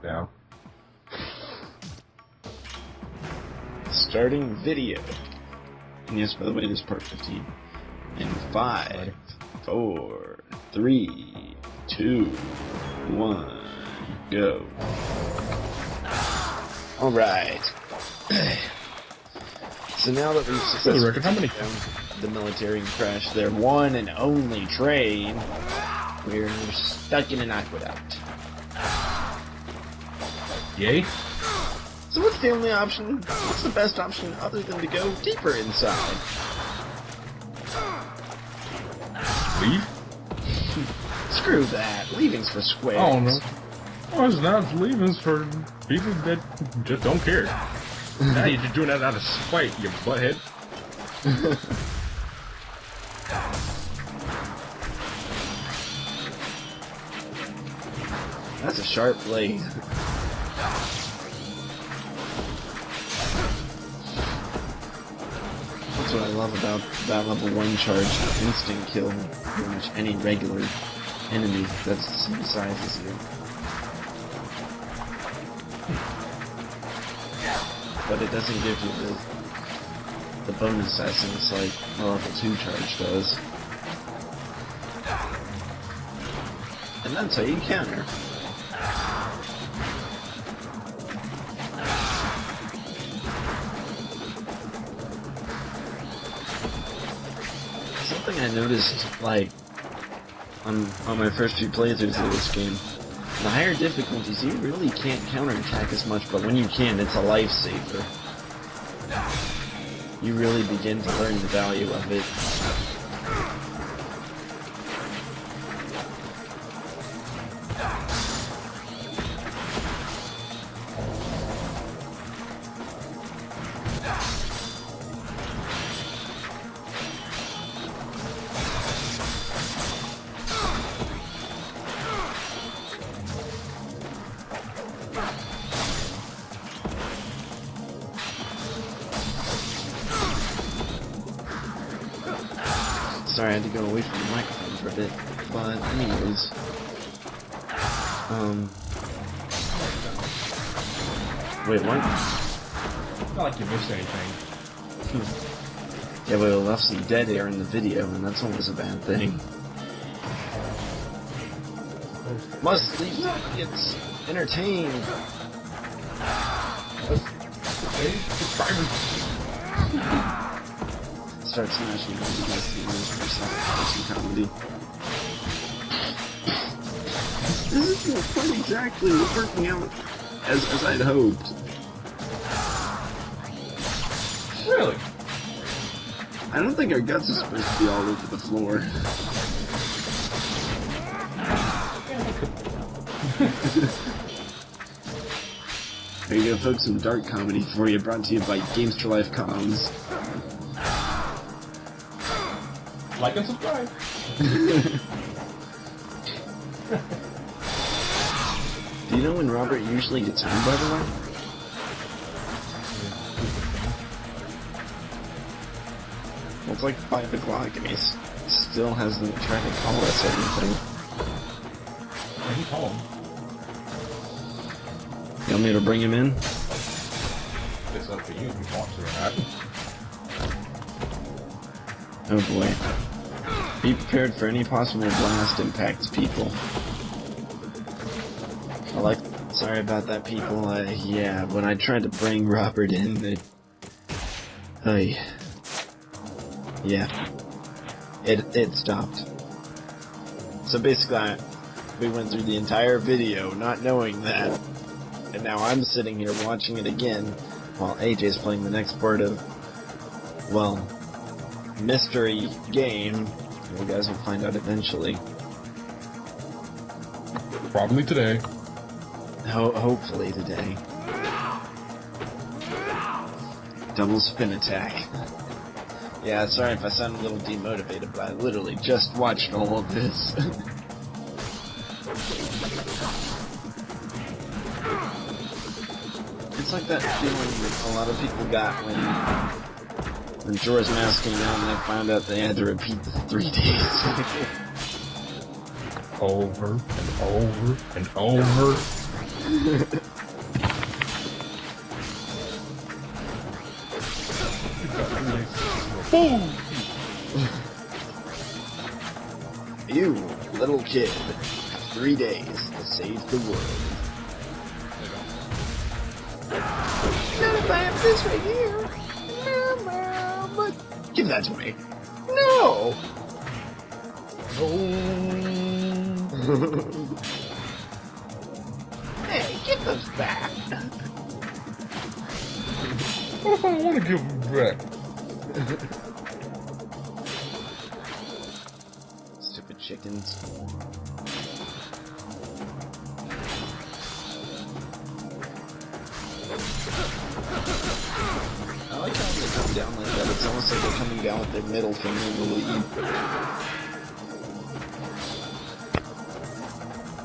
Down. Starting video. And yes, by the way, this is part 15. In 5, 4, 3, 2, 1, go. Alright. So now that we've successfully taken down the military and crashed their one and only train, we're stuck in an aqueduct. Yay? So what's the only option? What's the best option other than to go deeper inside? Leave? Screw that. Leaving's for squares. I don't know. Oh, it's not leaving's for people that just don't care. Now you're just doing that out of spite, you butthead. That's a sharp blade. That's what I love about that level 1 charge. Instant kill pretty much any regular enemy that's the same size as you. But it doesn't give you the bonus essence like the level 2 charge does. And that's how you counter. Something I noticed, like, on my first few playthroughs of this game, the higher difficulties, you really can't counterattack as much, but when you can, it's a lifesaver. You really begin to learn the value of it. Sorry, I had to go away from the microphone for a bit. But anyways, wait, what? Not like you missed anything. Yeah, we left some dead air in the video, and that's always a bad thing. Must leave the audience entertained. Start smashing all the guys to for some comedy. This isn't quite exactly working out as I'd hoped. Really? I don't think our guts are supposed to be all over the floor. There you go, folks, some dark comedy for you, brought to you by GamsterLifeComms. Like and subscribe. Do you know when Robert usually gets home, by the way? Well, it's like 5 o'clock and he still hasn't tried to call us or anything. Yeah, he called. You want me to bring him in? It's up to you if you want to or not. Oh boy. Be prepared for any possible blast impacts, people. Sorry about that, people. Yeah, when I tried to bring Robert in, it stopped. So basically, we went through the entire video not knowing that, and now I'm sitting here watching it again while AJ's playing the next part of, well, mystery game. You guys will find out eventually. Probably today. Hopefully today. Double spin attack. Yeah, sorry if I sound a little demotivated, but I literally just watched all of this. It's like that feeling that a lot of people got when Jorah's Mask came out and they found out they had to repeat the 3 days. Over and over and over. Boom! You, little kid. 3 days to save the world. Not if I have this right here. Mama. Give that to me. No! Hey, get those back. What if I want to give them back? Stupid chickens. I like how they come down like that. It's almost like they're coming down with their middle finger to leave.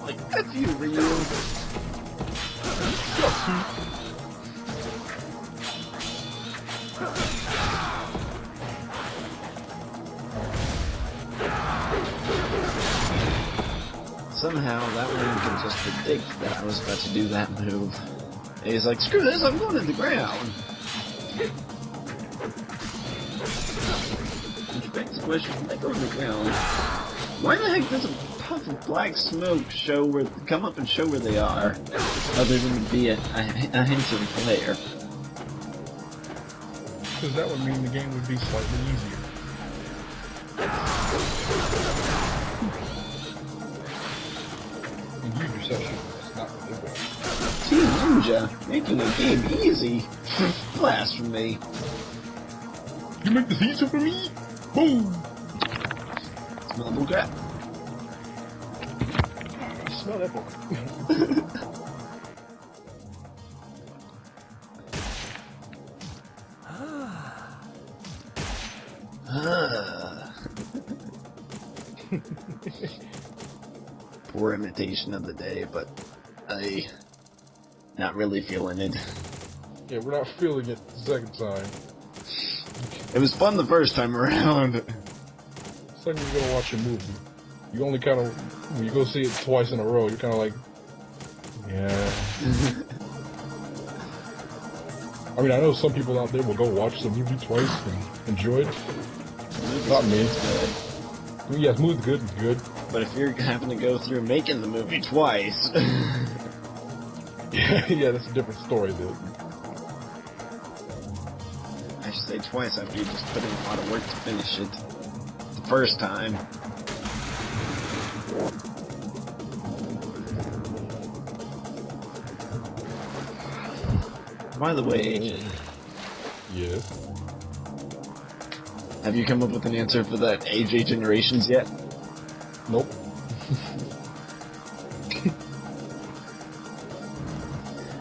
Like, F you, Ryu. Somehow that one can just predict that I was about to do that move. And he's like, screw this, I'm going to the ground. Which begs the question, when they go to the ground, why the heck does a puff of black smoke come up and show where they are, other than to be a hint of flare? Because that would mean the game would be slightly easier. And you yourself should. That's not what they want. Team Ninja, making a game easy. Blasphemy. You make this easier for me? Boom! Smell bull crap. Smell that book. Poor imitation of the day, but not really feeling it. Yeah, we're not feeling it the second time. It was fun the first time around. It's like when you go watch a movie. You only kind of, when you go see it twice in a row, you're kind of like, yeah. I mean, I know some people out there will go watch the movie twice and enjoy it. Not me. I mean, yes, movie's good, it's good. But if you're having to go through making the movie twice... yeah, that's a different story, though. I should say twice after you just put in a lot of work to finish it. The first time. By the way... Yes? Have you come up with an answer for that AJ Generations yet? Nope.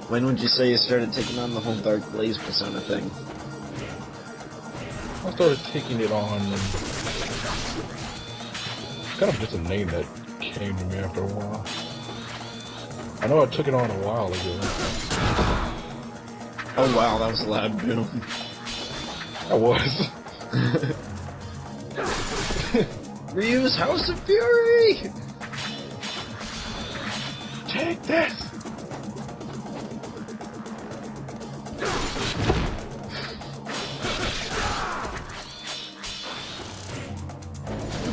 When would you say you started taking on the whole Dark Blaze persona thing? I started taking it on, and it's kind of just a name that came to me after a while. I know I took it on a while ago. Oh wow, that was a loud boom. I was. Ryu's House of Fury! Take this!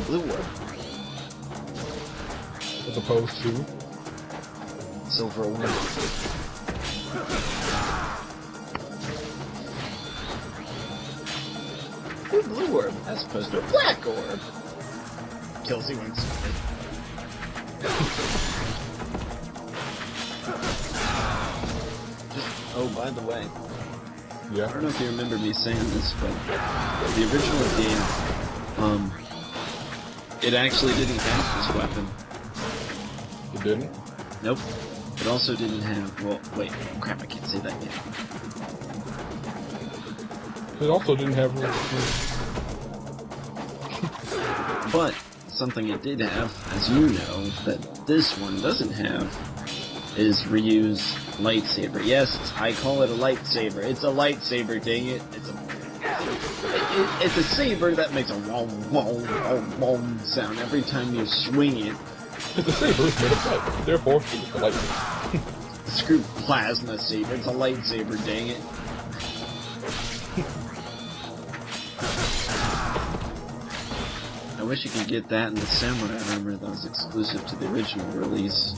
Blue one. As opposed to... Silver one. Ooh, blue orb, as opposed to a black orb. Kills you instantly. Oh, by the way, Yeah. I don't know if you remember me saying this, but the original game, it actually didn't have this weapon. It didn't? Nope. It also didn't have, well, wait, crap, I can't say that yet. It also didn't have... But, something it did have, as you know, that this one doesn't have, is Ryu's lightsaber. Yes, I call it a lightsaber. It's a lightsaber, dang it. It's a saber that makes a wong, wong, wong, wong sound every time you swing it. It's a saber, it's made of light. Therefore, it's a lightsaber. Screw plasma saber, it's a lightsaber, dang it. I wish you could get that in the samurai armor that was exclusive to the original release.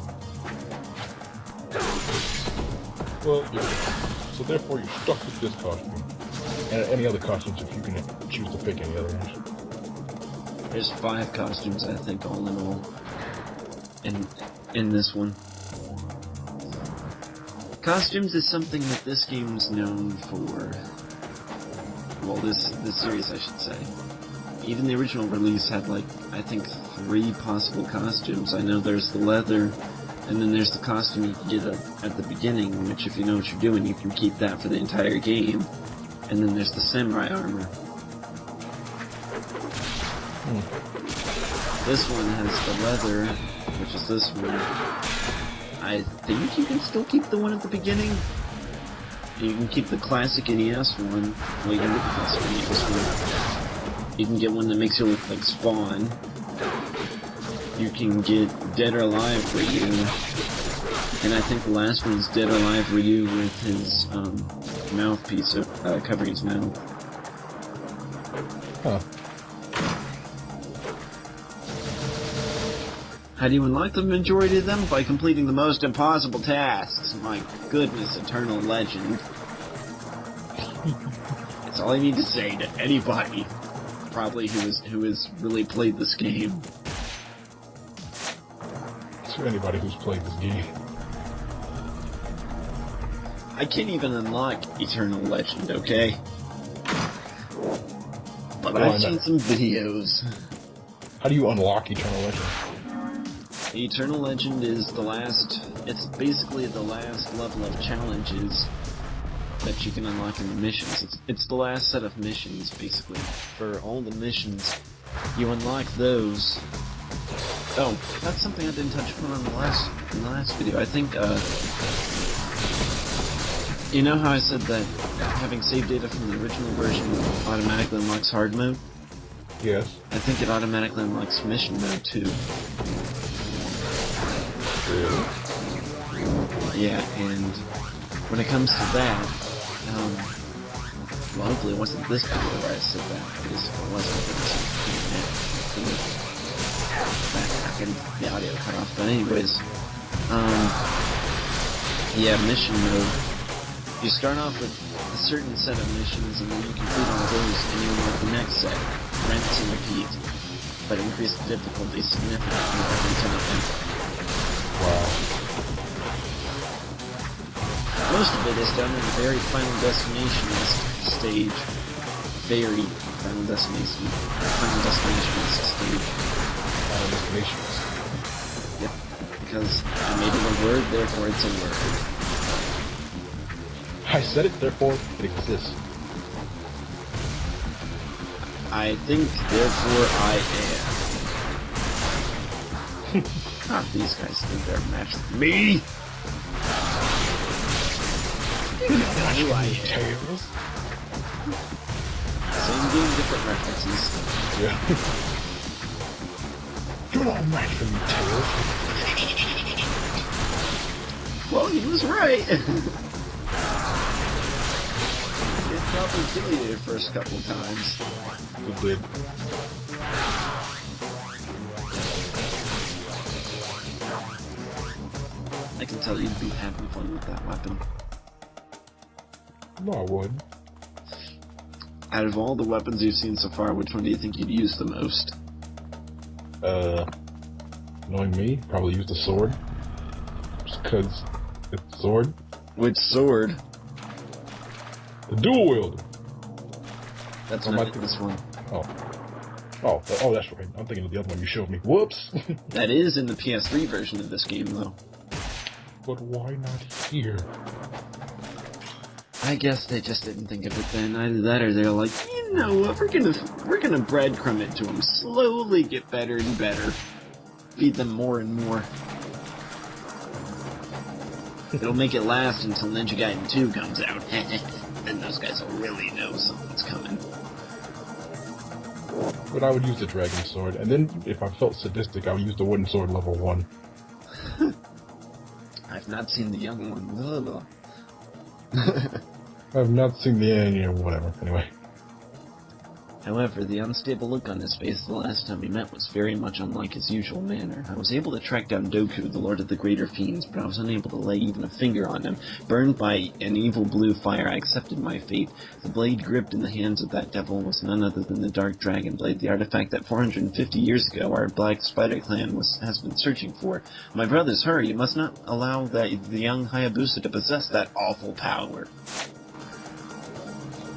Well, yeah. So therefore you're stuck with this costume. And any other costumes if you can choose to pick any other ones. There's 5 costumes, I think, all in all. In this one. Costumes is something that this game's known for. Well, this series, I should say. Even the original release had, like, I think 3 possible costumes. I know there's the leather, and then there's the costume you can get at the beginning, which if you know what you're doing, you can keep that for the entire game. And then there's the samurai armor. This one has the leather, which is this one. I think you can still keep the one at the beginning. You can keep the classic NES one. Well, you can get the classic NES one. You can get one that makes you look like Spawn. You can get Dead or Alive Ryu. And I think the last one is Dead or Alive Ryu with his mouthpiece covering his mouth. Huh. How do you unlock the majority of them? By completing the most impossible tasks. My goodness, Eternal Legend. That's all I need to say to anybody, probably who has really played this game. To anybody who's played this game. I can't even unlock Eternal Legend, okay? But Why I've seen not? some videos. How do you unlock Eternal Legend? Eternal Legend is the last... It's basically the last level of challenges that you can unlock in the missions. It's the last set of missions, basically. For all the missions, you unlock those. Oh, that's something I didn't touch upon in the last video. I think, you know how I said that having save data from the original version automatically unlocks hard mode? Yes. I think it automatically unlocks mission mode too. Really? Yeah, and when it comes to that, well, hopefully it wasn't this video where I said that, because if it wasn't, the audio cut off. But anyways, yeah, mission mode. You start off with a certain set of missions, and then you complete all those, and you unlock the next set. Rinse and repeat, but increase the difficulty significantly every time. Wow. Most of it is done in the very Final Destination stage. Very Final Destination stage. Final Destinations. Yep. Because I made it a word, therefore it's a word. I said it, therefore it exists. I think, therefore I am. These guys think they're matched with me! Who I am. Tails? Same game, different references. Yeah. You're not a match for me, Tails. Well, he was right! It probably kill you the first couple times. It did. I can tell you'd be having fun with that weapon. No, I wouldn't. Out of all the weapons you've seen so far, which one do you think you'd use the most? Knowing me, probably use the sword. Just cause it's a sword. Which sword? The dual wielder. That's Oh, not my- this one. Oh, that's right. I'm thinking of the other one you showed me. Whoops! That is in the PS3 version of this game, though. But why not here? I guess they just didn't think of it then. Either that or they're like, you know what, we're gonna breadcrumb it to them. Slowly get better and better. Feed them more and more. It'll make it last until Ninja Gaiden 2 comes out. Then those guys will really know something's coming. But I would use the dragon sword, and then if I felt sadistic, I would use the wooden sword level 1. I've not seen the young one. Blah, blah. I've not seen the end, whatever. Anyway. However, the unstable look on his face the last time we met was very much unlike his usual manner. I was able to track down Doku, the Lord of the Greater Fiends, but I was unable to lay even a finger on him. Burned by an evil blue fire, I accepted my fate. The blade gripped in the hands of that devil was none other than the Dark Dragon Blade, the artifact that 450 years ago our Black Spider clan has been searching for. My brothers, hurry, you must not allow the young Hayabusa to possess that awful power.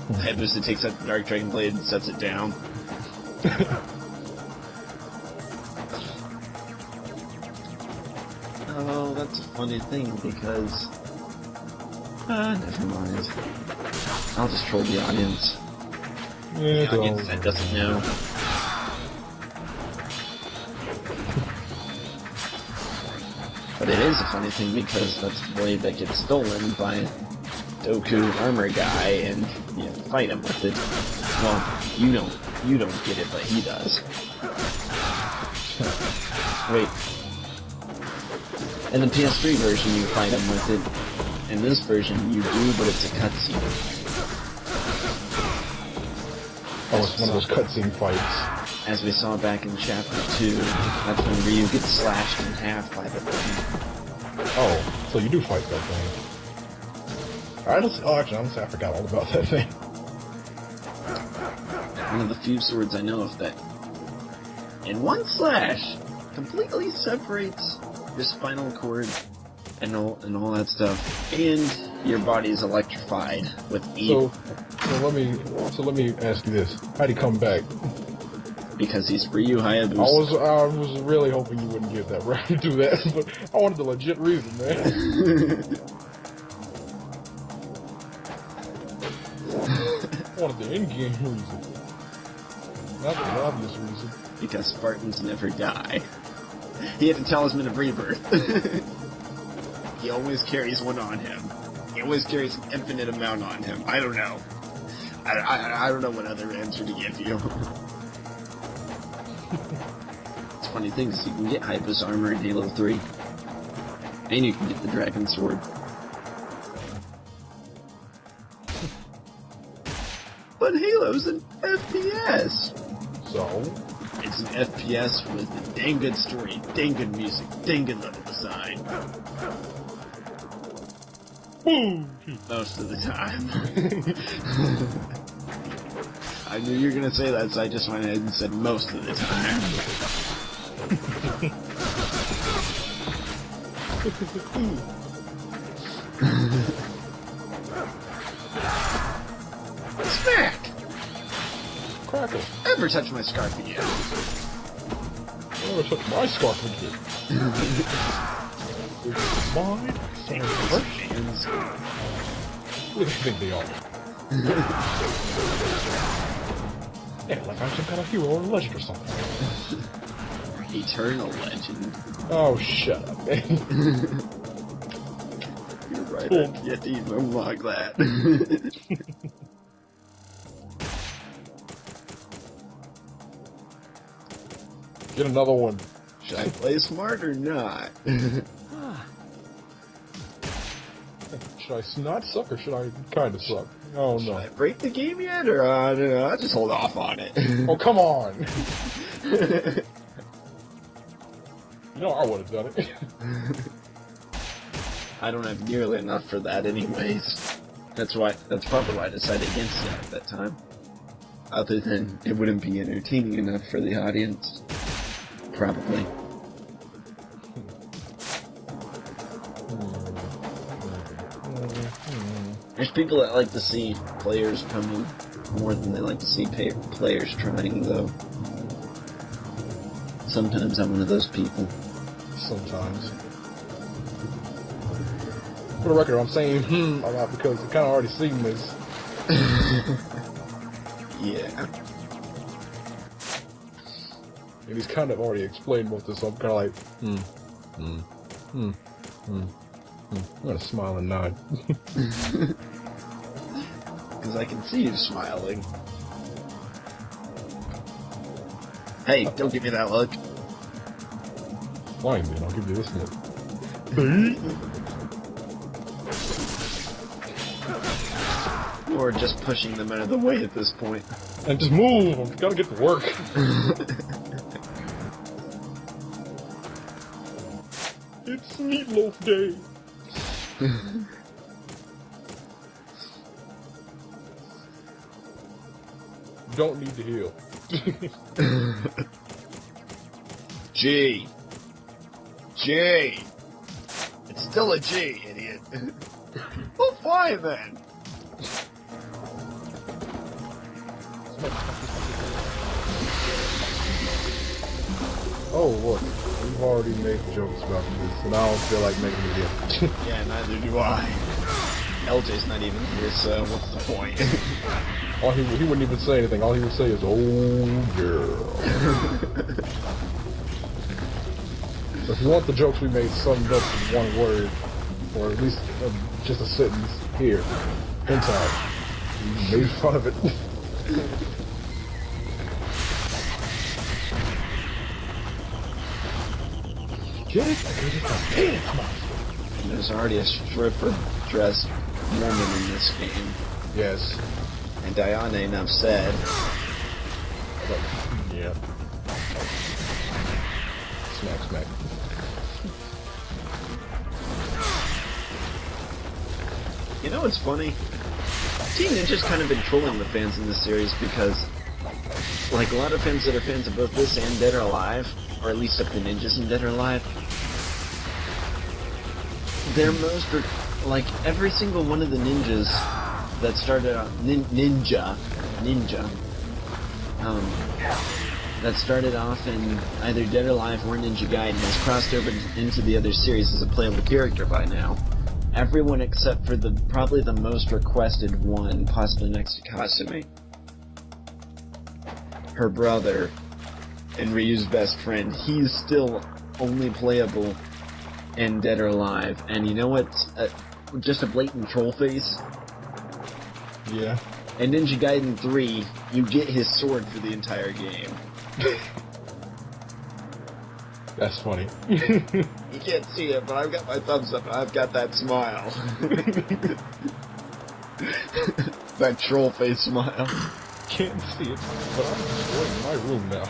Hayabusa takes out the Dark Dragon Blade and sets it down. Oh, that's a funny thing because... never mind. I'll just troll the audience. Yeah, the audience that doesn't know. But it is a funny thing because that's the blade that gets stolen by Doku armor guy, and you have to fight him with it. Well, you don't get it, but he does. Wait. In the PS3 version, you fight him with it. In this version, you do, but it's a cutscene. Oh, it's one of those cutscene fights. As we saw back in Chapter 2, that's when Ryu gets slashed in half by the thing. Oh, so you do fight that thing. Actually, honestly, I forgot all about that thing. One of the few swords I know of that, in one slash, completely separates your spinal cord and all that stuff, and your body is electrified with evil. So let me ask you this: how'd he come back? Because he's Ryu Hayabusa. I was really hoping you wouldn't give that right to do that, but I wanted the legit reason, man. I wanted the in-game reason, not the obvious reason. Because Spartans never die. He had to talisman of rebirth. He always carries one on him. He always carries an infinite amount on him. I don't know. I don't know what other answer to give you. It's a funny thing, because you can get Hayabusa armor in Halo 3. And you can get the Dragon Sword. But Halo's an FPS! So? It's an FPS with a dang good story, dang good music, dang good level design. Most of the time. I knew you were gonna say that, so I just went ahead and said most of the time. Smack! Crackle. Never touch my scarf again. Never touch my scarf again. It's mine. Fans. Who do they think they are? Yeah, like I'm some kind of hero or legend or something. Eternal legend. Oh, shut up, man. You're right, Cool. I can't even unlock that. Get another one. Should I play smart or not? Should I not suck or should I kind of suck? Oh, no. Should I break the game yet, or I don't know, I'll just hold off on it. Oh, come on. You know I would have done it. I don't have nearly enough for that anyways. That's probably why I decided against it at that time. Other than it wouldn't be entertaining enough for the audience. Probably. There's people that like to see players coming more than they like to see players trying, though. Sometimes I'm one of those people. Sometimes. For the record, I'm saying a lot because I kind of already seen this. Yeah. And he's kind of already explained most of this, so I'm kind of like, I'm gonna smile and nod. Because I can see you smiling. Hey, don't give me that look. Fine, then, I'll give you this look. Or just pushing them out of the way at this point. And just move! I'm gotta get to work. It's Meatloaf Day. Don't need to heal. G. G. It's still a G, idiot. Well, fine then. Oh, look. We've already made jokes about this, and I don't feel like making it again. Yeah, neither do I. LJ's not even here, so what's the point? He wouldn't even say anything. All he would say is, "Oh, girl." So if you want the jokes we made summed up in one word, or at least just a sentence, here, hentai. You made fun of it. Get it? There's already a stripper dressed woman in this game. Yes. And Diana, enough said. But, yeah. Smack. You know what's funny? Team Ninja's kind of been trolling the fans in this series because, like, a lot of fans that are fans of both this and Dead or Alive, or at least of the ninjas in Dead or Alive, they're like, every single one of the ninjas that started out, ninja, that started off in either Dead or Alive or Ninja Gaiden has crossed over into the other series as a playable character by now. Everyone except for probably the most requested one, possibly next to Kasumi. Her brother, and Ryu's best friend, he's still only playable in Dead or Alive. And you know what's just a blatant troll face? Yeah. In Ninja Gaiden 3, you get his sword for the entire game. That's funny. You can't see it, but I've got my thumbs up and I've got that smile. That troll face smile. Can't see it, but I'm destroying my room now.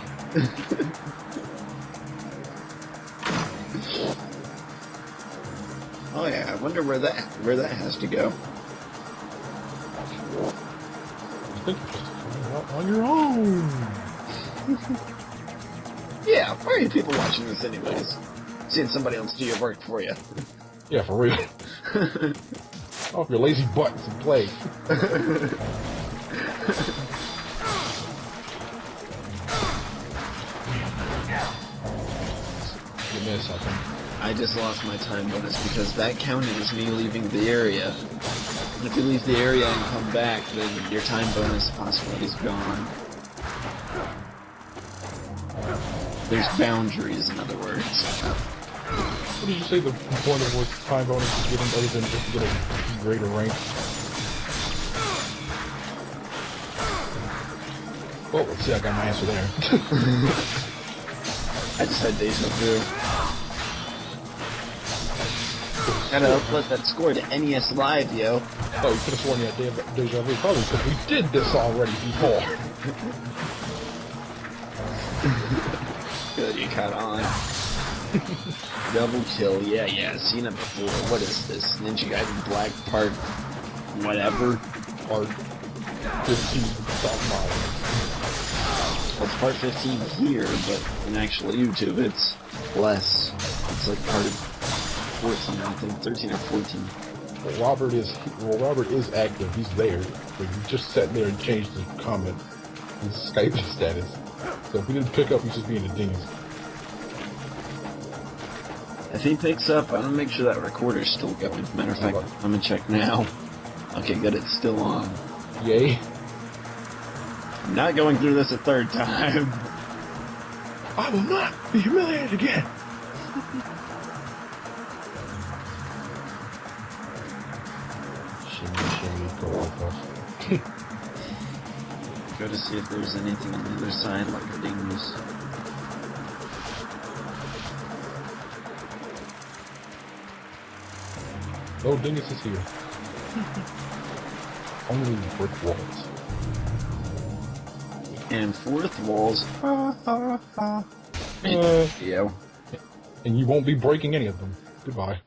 Oh yeah, I wonder where that has to go. I think you're just finding out on your own. Yeah, why are you people watching this anyways? Seeing somebody else do your work for you. Yeah, for real. Off your lazy butts and play. Give me a second. I just lost my time bonus because that counted as me leaving the area. And if you leave the area and come back, then your time bonus possibility is gone. There's boundaries, in other words. What did you say the point of what time bonus is getting other than just to get a greater rank? Well, let's see, I got my answer there. I just had deja vu. Gotta upload that score to NES Live, yo. Oh, you could have sworn you had deja vu, probably because we did this already before. Good, you caught on. Double kill, yeah, seen it before. What is this? Ninja Gaiden Black Part... whatever? Part 15, South Mile. Well, it's Part 15 here, but in actual YouTube it's less. It's like Part 14, I think. 13 or 14. Well, Robert is active, he's there. But he just sat there and changed his comment, his Skype status. So if he didn't pick up, he's just being a dingus. If he picks up, I'm gonna make sure that recorder's still going. Matter of fact, I'm gonna check now. Okay, good, it's still on. Yay. I'm not going through this a third time. I will not be humiliated again. Shimmy, go with us. Go to see if there's anything on the other side, like the dings. No dingus is here. Only brick walls. And fourth walls. Uh, Yeah. and you won't be breaking any of them. Goodbye.